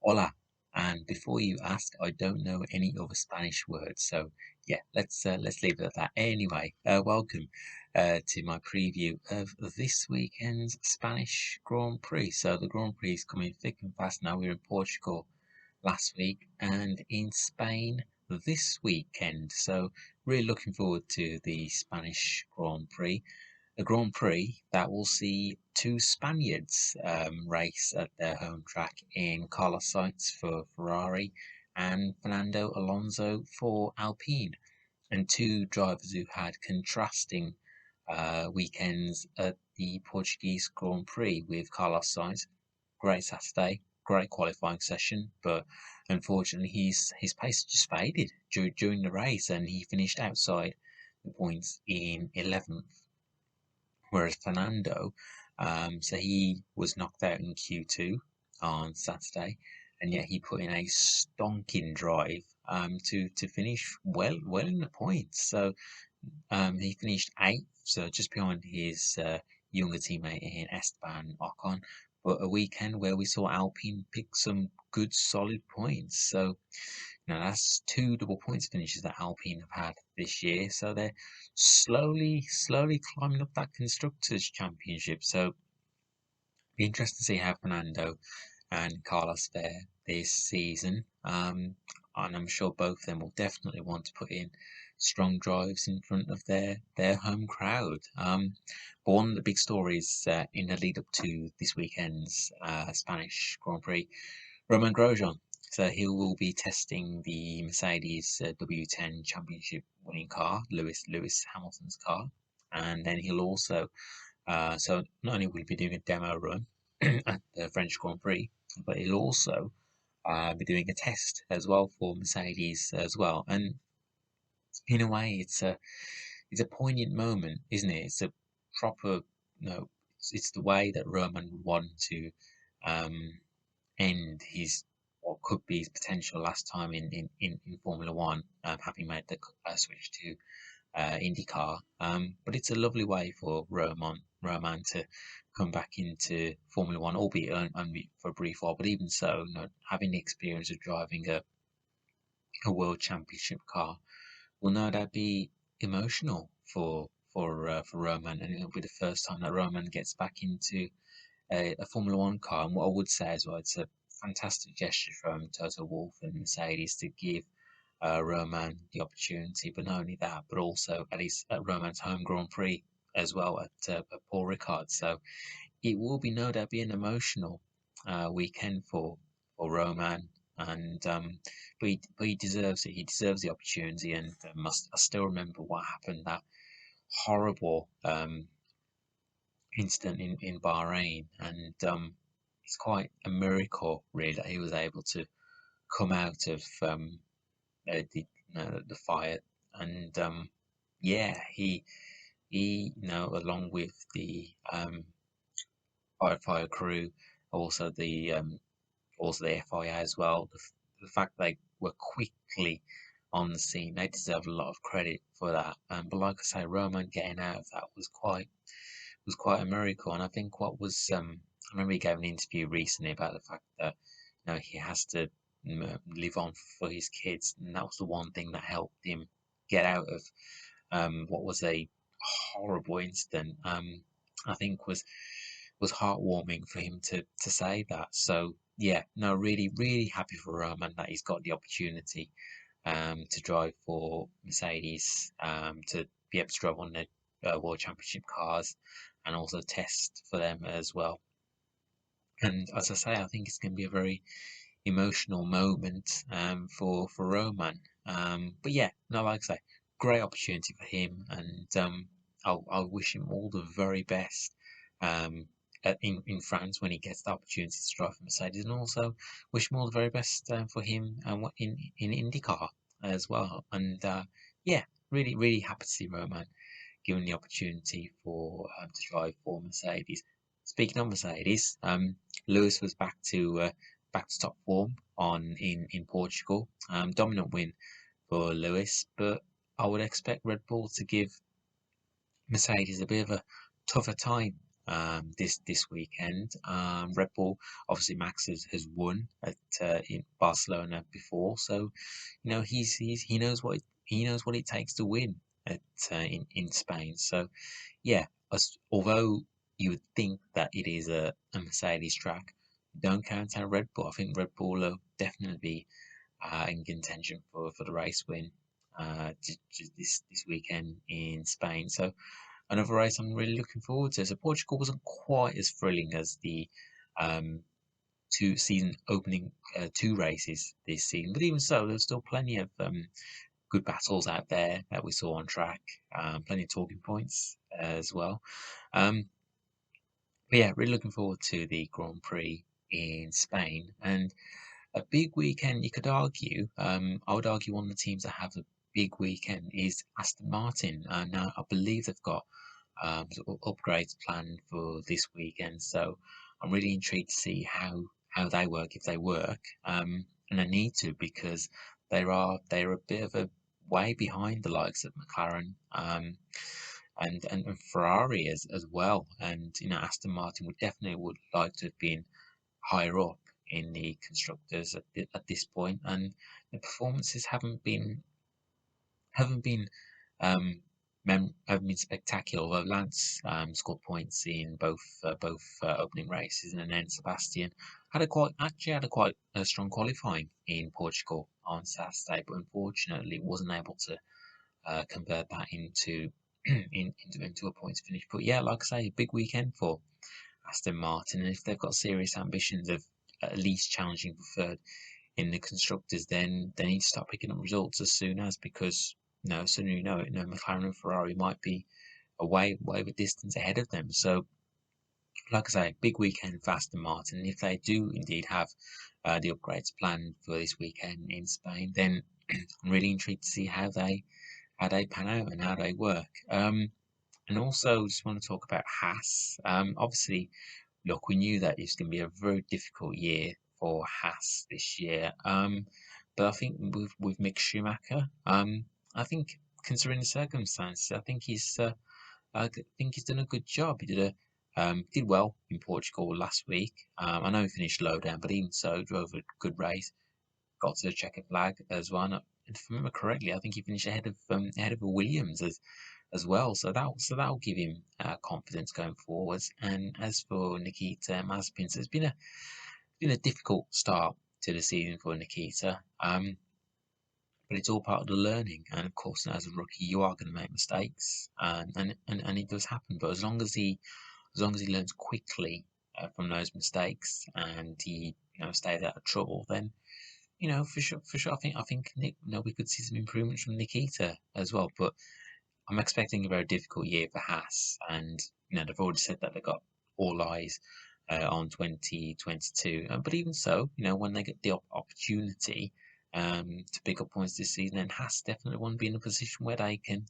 Hola. And before you ask, I don't know any other Spanish words, so yeah, let's leave it at that. Anyway, welcome to my preview of this weekend's Spanish Grand Prix. So the Grand Prix is coming thick and fast now. We were in Portugal last week and in Spain this weekend. So really looking forward to the Spanish Grand Prix. A Grand Prix that will see two Spaniards race at their home track in Carlos Sainz for Ferrari and Fernando Alonso for Alpine, and two drivers who had contrasting weekends at the Portuguese Grand Prix with Carlos Sainz. Great Saturday, great qualifying session, but unfortunately his pace just faded during the race, and he finished outside the points in 11th. Whereas Fernando, so he was knocked out in Q2 on Saturday, and yet he put in a stonking drive to finish well in the points. So he finished eighth, so just behind his younger teammate in Esteban Ocon. But a weekend where we saw Alpine pick some good solid points. So now that's two double points finishes that Alpine have had this year. So they're slowly climbing up that constructors championship. So be interesting to see how Fernando and Carlos fare this season. And I'm sure both of them will definitely want to put in strong drives in front of their home crowd. But one of the big stories in the lead up to this weekend's Spanish Grand Prix, Roman Grosjean. So he will be testing the Mercedes W10 Championship winning car, Lewis Hamilton's car, and then he'll also so not only will he be doing a demo run at the French Grand Prix, but he'll also be doing a test as well for Mercedes as well. And in a way, it's a poignant moment, isn't it? It's a proper no. It's the way that Roman would want to um, end his what could be his potential last time in Formula One, having made the switch to IndyCar. But it's a lovely way for Roman to come back into Formula One, albeit only for a brief while. But even so, having the experience of driving a world championship car will no doubt be emotional for Roman, and it'll be the first time that Roman gets back into a Formula One car. And what I would say as well, it's a fantastic gesture from Toto Wolff and Mercedes to give Roman the opportunity, but not only that, but also at Roman's home Grand Prix as well at Paul Ricard. So it will be no doubt be an emotional weekend for Roman, and but he deserves it. He deserves the opportunity, and I still remember what happened, that horrible incident in Bahrain, and it's quite a miracle really that he was able to come out of the fire, and yeah, he along with the fire crew, also the FIA as well. The fact they were quickly on the scene, they deserve a lot of credit for that. But like I say, Roman getting out of that was quite a miracle. And I think I remember he gave an interview recently about the fact that he has to live on for his kids, and that was the one thing that helped him get out of what was a horrible incident. I think was heartwarming for him to say that. So yeah, no, really happy for Roman that he's got the opportunity to drive for Mercedes, to be able to drive on the World Championship cars, and also test for them as well. And as I say, I think it's going to be a very emotional moment for Roman. But yeah, no, like I say, great opportunity for him, and I'll wish him all the very best um, in France when he gets the opportunity to drive for Mercedes, and also wish him all the very best for him in IndyCar as well. And yeah, really happy to see Roman given the opportunity for to drive for Mercedes. Speaking of Mercedes, Lewis was back to top form in Portugal. Dominant win for Lewis, but I would expect Red Bull to give Mercedes a bit of a tougher time this weekend. Red Bull, obviously Max has won at in Barcelona before, so he knows what it takes to win at in Spain. So yeah, although you would think that it is a Mercedes track, don't count out Red Bull. I think Red Bull will definitely be in contention for the race win this weekend in Spain. So another race I'm really looking forward to. So Portugal wasn't quite as thrilling as the um, two season opening two races this season, but even so, there's still plenty of good battles out there that we saw on track. Plenty of talking points as well. Um, but yeah, really looking forward to the Grand Prix in Spain and a big weekend. You could argue, I would argue one of the teams that have a big weekend is Aston Martin. Now I believe they've got upgrades planned for this weekend. So I'm really intrigued to see how they work if they work. And I need to because they're a bit of a way behind the likes of McLaren. And Ferrari as well, and Aston Martin would like to have been higher up in the constructors at this point, and the performances haven't been um, haven't been spectacular. Although Lance scored points in both opening races, and then Sebastian had a quite strong qualifying in Portugal on Saturday, but unfortunately wasn't able to convert that into a points finish. But yeah, like I say, a big weekend for Aston Martin, and if they've got serious ambitions of at least challenging for third in the constructors, then they need to start picking up results as soon as because sooner you know it, McLaren and Ferrari might be way of a distance ahead of them. So, like I say, big weekend for Aston Martin. If they do indeed have the upgrades planned for this weekend in Spain, then I'm really intrigued to see how they pan out and how they work. And also, just want to talk about Haas. Obviously, look, we knew that it's going to be a very difficult year for Haas this year. But I think with Mick Schumacher, I think considering the circumstances, I think he's done a good job. He did well in Portugal last week. I know he finished low down, but even so, drove a good race. Got to the checkered flag as well. And if I remember correctly, I think he finished ahead of Williams as well. So that'll give him confidence going forwards. And as for Nikita Mazepin, so it's been a difficult start to the season for Nikita. But it's all part of the learning. And of course, as a rookie, you are going to make mistakes, and it does happen. But as long as he learns quickly from those mistakes and he stays out of trouble, then for sure, I think Nick, we could see some improvements from Nikita as well. But I'm expecting a very difficult year for Haas, and they've already said that they got all eyes on 2022. But even so, when they get the opportunity to pick up points this season, then Haas definitely want to be in a position where they can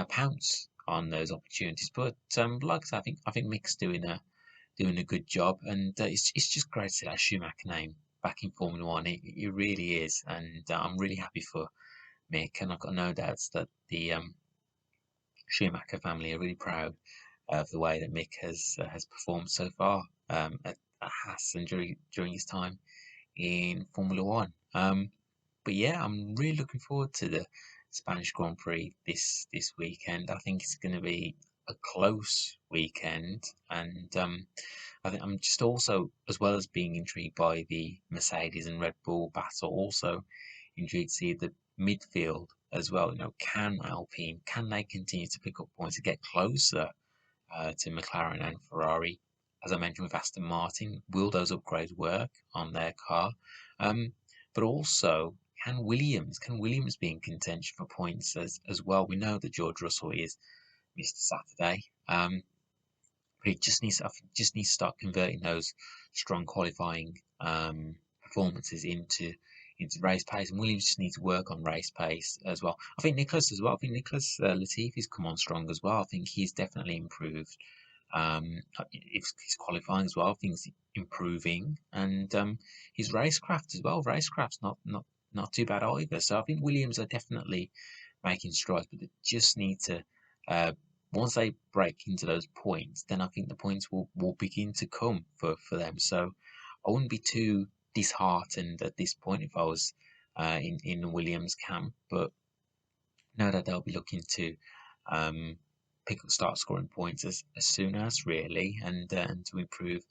pounce on those opportunities. But like I said, I think Mick's doing a good job, and it's just great to see that Schumacher name back in Formula One. It really is, and I'm really happy for Mick, and I've got no doubts that the Schumacher family are really proud of the way that Mick has performed so far at Haas and during his time in Formula One. But yeah, I'm really looking forward to the Spanish Grand Prix this weekend. I think it's going to be a close weekend, and I think I'm just also, as well as being intrigued by the Mercedes and Red Bull battle, also intrigued to see the midfield as well. Can Alpine, can they continue to pick up points to get closer to McLaren and Ferrari? As I mentioned with Aston Martin, will those upgrades work on their car? Um, but also, can Williams be in contention for points as well? We know that George Russell is Mr. Saturday. But he just needs to start converting those strong qualifying performances into race pace, and Williams just needs to work on race pace as well. I think Nicholas as well. I think Nicholas Latifi's come on strong as well. I think he's definitely improved. His qualifying as well, I think he's improving, and his racecraft as well. Racecraft's not too bad either. So I think Williams are definitely making strides, but they just need to uh, once they break into those points, then I think the points will begin to come for them. So I wouldn't be too disheartened at this point if I was in the Williams camp, but know that they'll be looking to um, start scoring points as soon as really, and to improve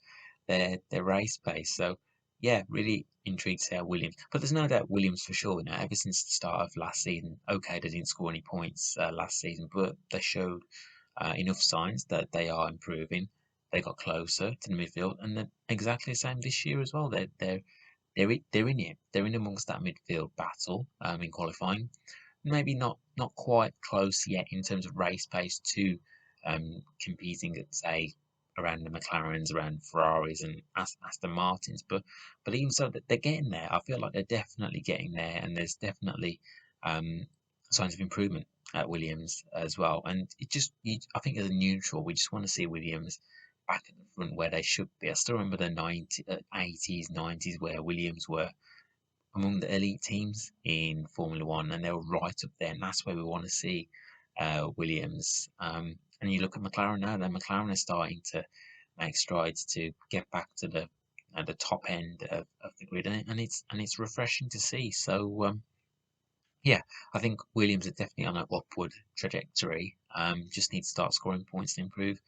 their race pace. So yeah, really intrigued to see how Williams. But there's no doubt Williams for sure. Now, ever since the start of last season, okay, they didn't score any points last season, but they showed enough signs that they are improving. They got closer to the midfield, and they're exactly the same this year as well. They're in it. They're in amongst that midfield battle in qualifying. Maybe not quite close yet in terms of race pace to competing at say around the McLarens, around Ferraris and Aston Martins, but even so, that they're getting there. I feel like they're definitely getting there, and there's definitely um, signs of improvement at Williams as well. And I think as a neutral, we just want to see Williams back at the front where they should be. I still remember the 80s, 90s where Williams were among the elite teams in Formula One, and they were right up there, and that's where we want to see Williams. And you look at McLaren now; then McLaren is starting to make strides to get back to the top end of the grid, and it's refreshing to see. So yeah, I think Williams are definitely on an upward trajectory. Just need to start scoring points to improve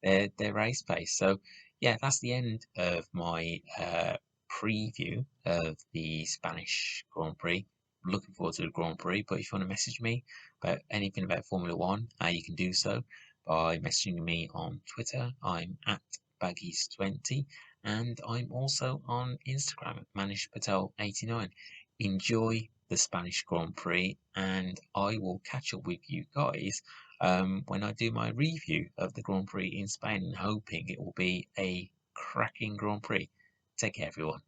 their race pace. So yeah, that's the end of my preview of the Spanish Grand Prix. Looking forward to the Grand Prix. But if you want to message me about anything about Formula One, you can do so by messaging me on Twitter. I'm at Baggies20, and I'm also on Instagram at Manish Patel89. Enjoy the Spanish Grand Prix, and I will catch up with you guys when I do my review of the Grand Prix in Spain, and hoping it will be a cracking Grand Prix. Take care, everyone.